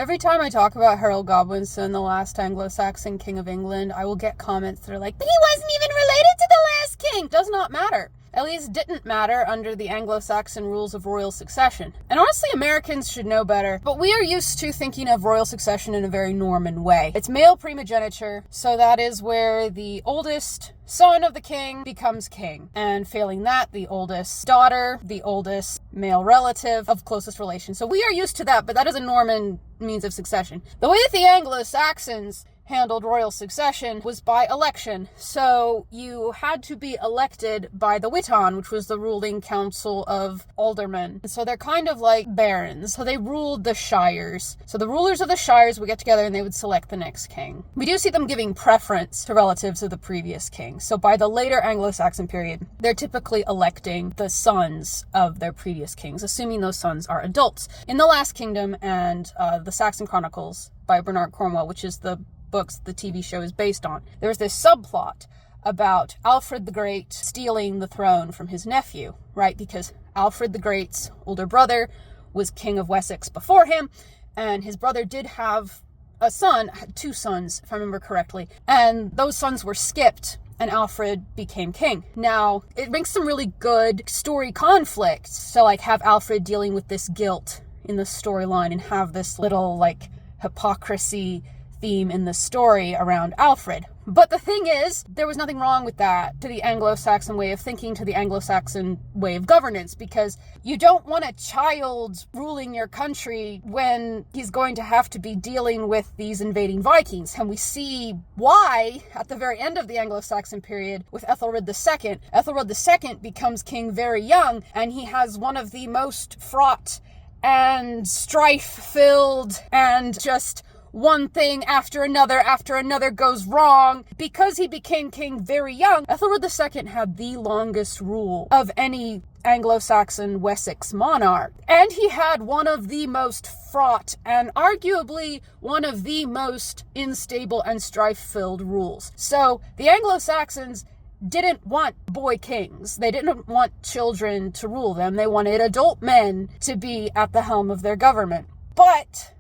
Every time I talk about Harold Godwinson, the last Anglo-Saxon king of England, I will get comments that are like, but he wasn't even related to the last king. Does not matter. At least didn't matter under the Anglo-Saxon rules of royal succession. And honestly, Americans should know better, but we are used to thinking of royal succession in a very Norman way. It's male primogeniture, so that is where the oldest son of the king becomes king. And failing that, the oldest daughter, the oldest male relative of closest relation. So we are used to that, but that is a Norman means of succession. The way that the Anglo-Saxons handled royal succession was by election. So you had to be elected by the Witan, which was the ruling council of aldermen. So they're kind of like barons. So they ruled the shires. So the rulers of the shires would get together and they would select the next king. We do see them giving preference to relatives of the previous king. So by the later Anglo-Saxon period, they're typically electing the sons of their previous kings, assuming those sons are adults. In The Last Kingdom and the Saxon Chronicles by Bernard Cornwell, which is the books the TV show is based on, there's this subplot about Alfred the Great stealing the throne from his nephew, right? Because Alfred the Great's older brother was king of Wessex before him, and his brother did have a son, two sons, if I remember correctly, and those sons were skipped, and Alfred became king. Now, it makes some really good story conflict, so like have Alfred dealing with this guilt in the storyline and have this little like hypocrisy theme in the story around Alfred. But the thing is, there was nothing wrong with that to the Anglo-Saxon way of thinking, to the Anglo-Saxon way of governance, because you don't want a child ruling your country when he's going to have to be dealing with these invading Vikings. And we see why at the very end of the Anglo-Saxon period with Ethelred II. Ethelred II becomes king very young, and he has one of the most fraught and strife-filled and just one thing after another goes wrong. Because he became king very young, Ethelred II had the longest rule of any Anglo-Saxon Wessex monarch. And he had one of the most fraught and arguably one of the most unstable and strife-filled rules. So the Anglo-Saxons didn't want boy kings. They didn't want children to rule them. They wanted adult men to be at the helm of their government. But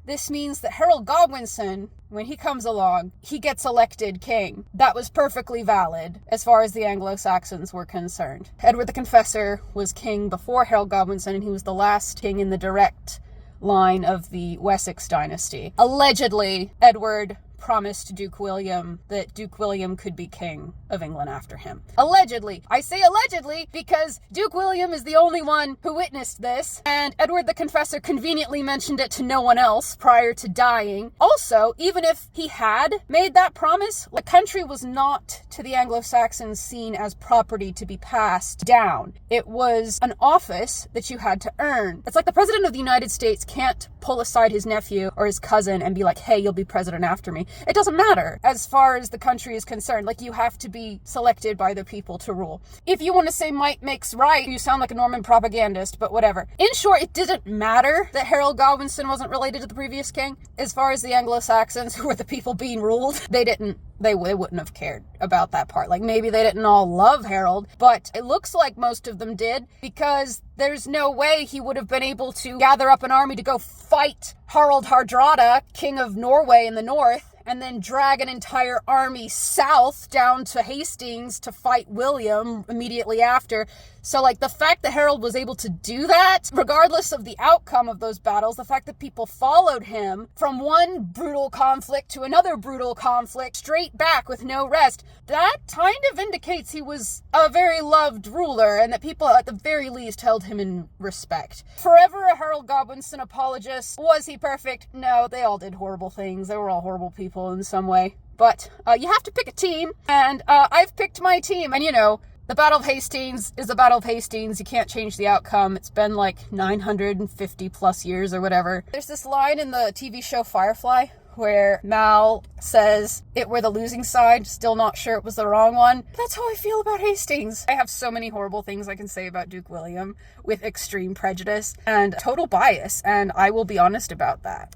this means that Harold Godwinson, when he comes along, he gets elected king. That was perfectly valid as far as the Anglo-Saxons were concerned. Edward the Confessor was king before Harold Godwinson, and he was the last king in the direct line of the Wessex dynasty. Allegedly, Edward promised Duke William that Duke William could be king of England after him. Allegedly. I say allegedly because Duke William is the only one who witnessed this, and Edward the Confessor conveniently mentioned it to no one else prior to dying. Also, even if he had made that promise, the country was not to the Anglo-Saxons seen as property to be passed down. It was an office that you had to earn. It's like the President of the United States can't pull aside his nephew or his cousin and be like, hey, you'll be president after me. It doesn't matter as far as the country is concerned. Like, you have to be selected by the people to rule. If you want to say might makes right, you sound like a Norman propagandist, but whatever. In short, it didn't matter that Harold Godwinson wasn't related to the previous king. As far as the Anglo-Saxons, who were the people being ruled, they wouldn't have cared about that part. Like, maybe they didn't all love Harold, but it looks like most of them did, because there's no way he would have been able to gather up an army to go fight Harald Hardrada, king of Norway in the north, and then drag an entire army south down to Hastings to fight William immediately after. So, like, the fact that Harold was able to do that, regardless of the outcome of those battles, the fact that people followed him from one brutal conflict to another brutal conflict, straight back with no rest, that kind of indicates he was a very loved ruler, and that people at the very least held him in respect. Forever a Harold Godwinson apologist. Was he perfect? No, they all did horrible things. They were all horrible people in some way. But you have to pick a team, and I've picked my team, and the Battle of Hastings is the Battle of Hastings. You can't change the outcome. It's been like 950 plus years or whatever. There's this line in the TV show Firefly where Mal says it were the losing side, still not sure it was the wrong one. That's how I feel about Hastings. I have so many horrible things I can say about Duke William with extreme prejudice and total bias, and I will be honest about that.